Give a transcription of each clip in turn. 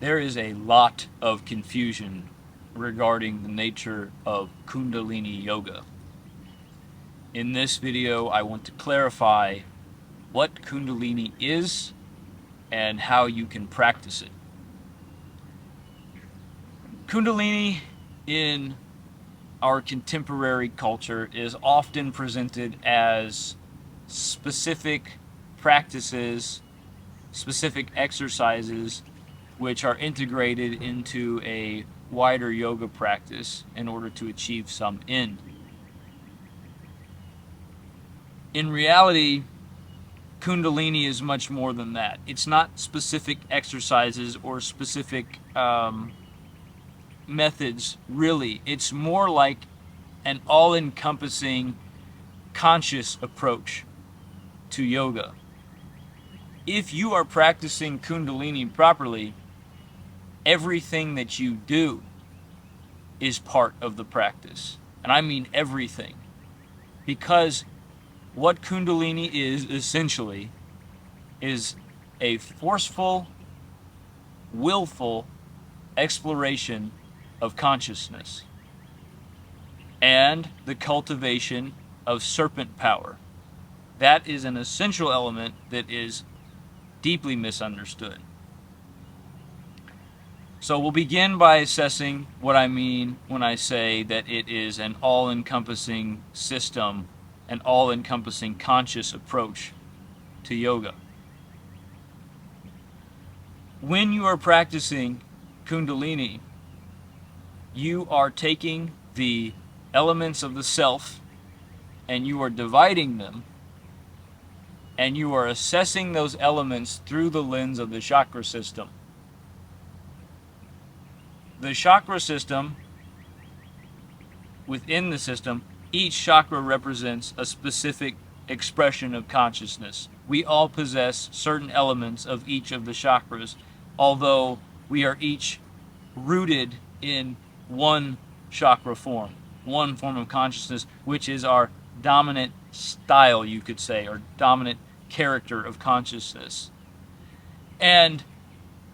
There is a lot of confusion regarding the nature of Kundalini Yoga. In this video, I want to clarify what Kundalini is and how you can practice it. Kundalini in our contemporary culture is often presented as specific practices, specific exercises which are integrated into a wider yoga practice in order to achieve some end. In reality, Kundalini is much more than that. It's not specific exercises or specific methods, really. It's more like an all-encompassing conscious approach to yoga. If you are practicing Kundalini properly, everything that you do is part of the practice. And I mean everything. Because what Kundalini is essentially is a forceful, willful exploration of consciousness and the cultivation of serpent power. That is an essential element that is deeply misunderstood. So we'll begin by assessing what I mean when I say that it is an all-encompassing system, an all-encompassing conscious approach to yoga. When you are practicing Kundalini, you are taking the elements of the self and you are dividing them, and you are assessing those elements through the lens of the chakra system. The chakra system, within the system, each chakra represents a specific expression of consciousness. We all possess certain elements of each of the chakras, although we are each rooted in one chakra form, one form of consciousness, which is our dominant style, you could say, or dominant character of consciousness. And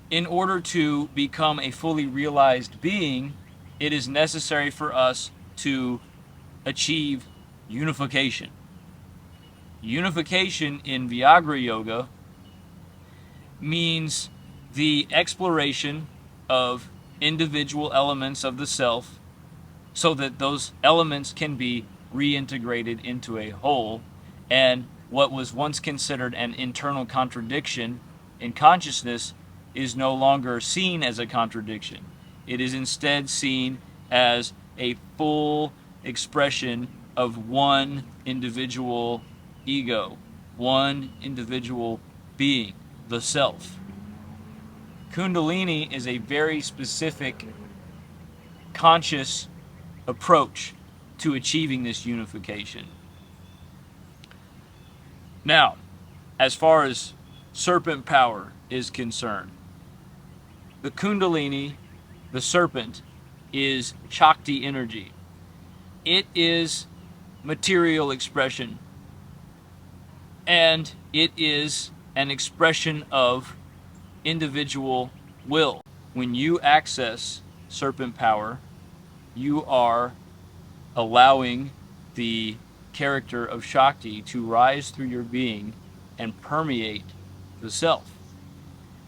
in order to become a fully realized being, it is necessary for us to achieve unification. Unification in Viagra Yoga means the exploration of individual elements of the self so that those elements can be reintegrated into a whole, and what was once considered an internal contradiction in consciousness is no longer seen as a contradiction. It is instead seen as a full expression of one individual ego, one individual being, the self. Kundalini is a very specific, conscious approach to achieving this unification. Now, as far as serpent power is concerned, the Kundalini, the serpent, is Shakti energy. It is material expression, and it is an expression of individual will. When you access serpent power, you are allowing the character of Shakti to rise through your being and permeate the self.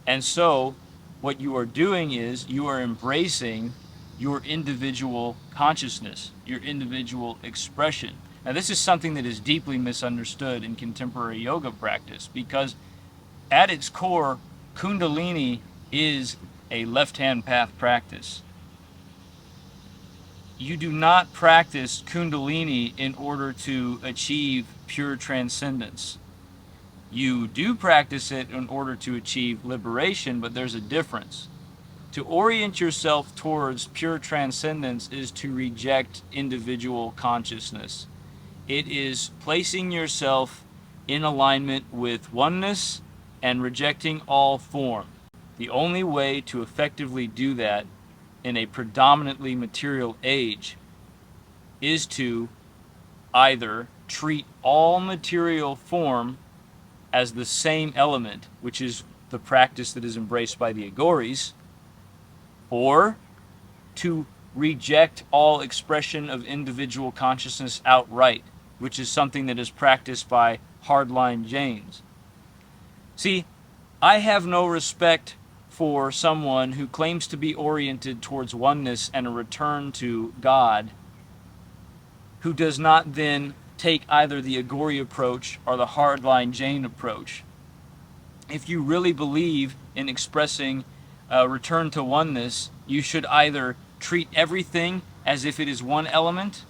And so what you are doing is you are embracing your individual consciousness, your individual expression. Now, this is something that is deeply misunderstood in contemporary yoga practice, because at its core, Kundalini is a left-hand path practice. You do not practice Kundalini in order to achieve pure transcendence. You do practice it in order to achieve liberation, but there's a difference. To orient yourself towards pure transcendence is to reject individual consciousness. It is placing yourself in alignment with oneness and rejecting all form. The only way to effectively do that in a predominantly material age is to either treat all material form as the same element, which is the practice that is embraced by the Agoris, or to reject all expression of individual consciousness outright, which is something that is practiced by hardline Jains. See, I have no respect for someone who claims to be oriented towards oneness and a return to God, who does not then take either the Agori approach or the hardline Jain approach. If you really believe in expressing a return to oneness, you should either treat everything as if it is one element,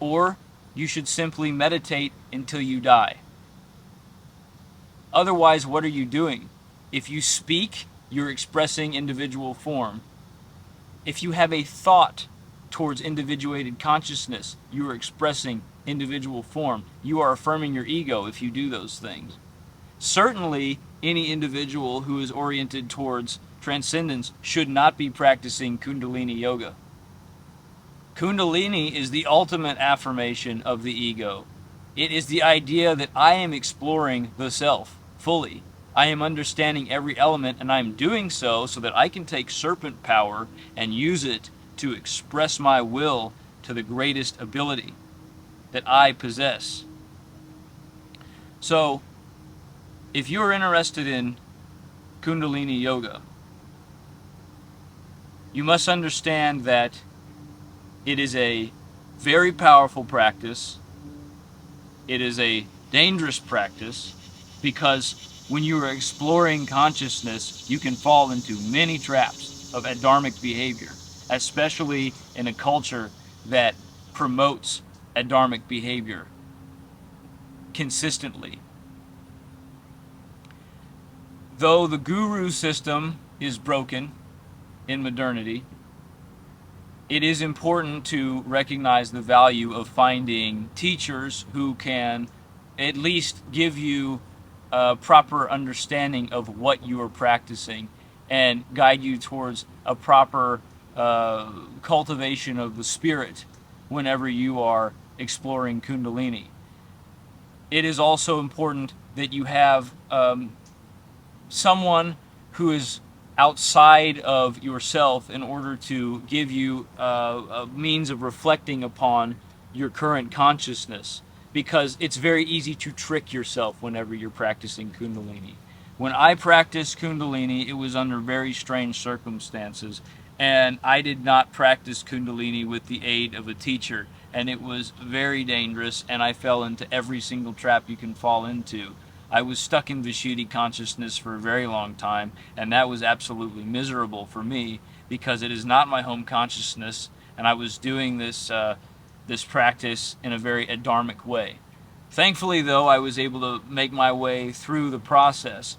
or you should simply meditate until you die. Otherwise, what are you doing? If you speak, you're expressing individual form. If you have a thought towards individuated consciousness, you are expressing individual form. You are affirming your ego if you do those things. Certainly, any individual who is oriented towards transcendence should not be practicing Kundalini Yoga. Kundalini is the ultimate affirmation of the ego. It is the idea that I am exploring the self fully. I am understanding every element, and I am doing so that I can take serpent power and use it to express my will to the greatest ability that I possess. So, if you are interested in Kundalini Yoga, you must understand that it is a very powerful practice. It is a dangerous practice because when you are exploring consciousness, you can fall into many traps of adharmic behavior, especially in a culture that promotes adharmic behavior consistently. Though the guru system is broken in modernity, it is important to recognize the value of finding teachers who can at least give you a proper understanding of what you are practicing and guide you towards a proper cultivation of the spirit whenever you are exploring Kundalini. It is also important that you have someone who is outside of yourself in order to give you a means of reflecting upon your current consciousness, because it's very easy to trick yourself whenever you're practicing Kundalini. When I practiced Kundalini, it was under very strange circumstances, and I did not practice Kundalini with the aid of a teacher, and it was very dangerous, and I fell into every single trap you can fall into. I was stuck in Vishuddhi consciousness for a very long time, and that was absolutely miserable for me because it is not my home consciousness, and I was doing this practice in a very adharmic way. Thankfully, though, I was able to make my way through the process.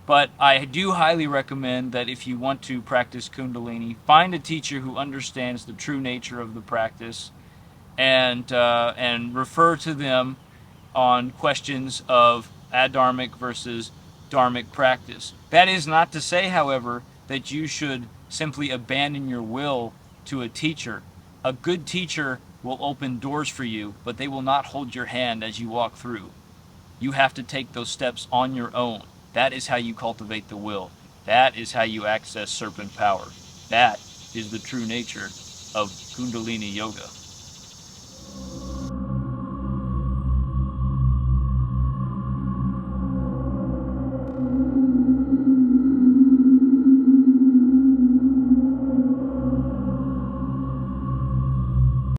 But I do highly recommend that if you want to practice Kundalini, find a teacher who understands the true nature of the practice, and refer to them on questions of adharmic versus dharmic practice. That is not to say, however, that you should simply abandon your will to a teacher. A good teacher will open doors for you, but they will not hold your hand as you walk through. You have to take those steps on your own. That is how you cultivate the will. That is how you access serpent power. That is the true nature of Kundalini Yoga.